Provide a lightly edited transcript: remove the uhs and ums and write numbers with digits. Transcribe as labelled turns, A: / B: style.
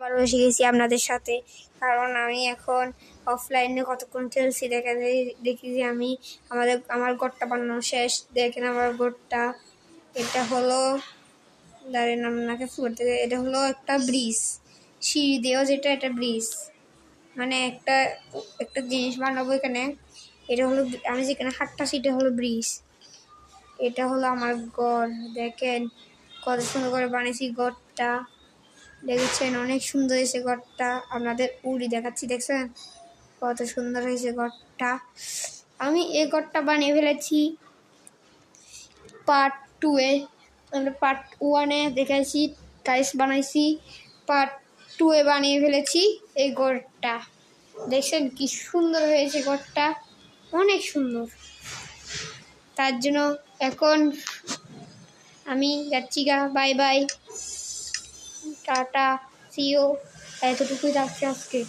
A: আবার বসে গেছি আপনাদের সাথে, কারণ আমি এখন অফলাইনে কতক্ষণ খেলছি। দেখি যে আমার ঘরটা বানানো শেষ। দেখেন আমার ঘরটা, এটা হলো দাঁড়িয়ে আপনাকে ফুটতে, এটা হলো একটা ব্রিজ, সিঁড়ি দিয়েও যেটা এটা ব্রিজ, মানে একটা জিনিস বানাবো এখানে। এটা হলো আমি যেখানে হাঁটতাছি, এটা হলো ব্রিজ। এটা হলো আমার ঘর, দেখেন কত সুন্দর করে বানিয়েছি ঘরটা। দেখেছেন অনেক সুন্দর হয়েছে ঘরটা, আপনাদের উড়ি দেখাচ্ছি, দেখছেন কত সুন্দর হয়েছে ঘরটা। আমি এই ঘরটা বানিয়ে ফেলেছি পার্ট 2-এ। আমরা পার্ট 1-এ দেখাইছি, টাইলস বানাইছি, পার্ট 2-এ বানিয়ে ফেলেছি এই ঘরটা। দেখছেন কি সুন্দর হয়েছে ঘরটা, অনেক সুন্দর। তার জন্য এখন আমি যাচ্ছি গা, বাই বাই, টাটা, সিও। এতটুকুই থাকছে আজকে।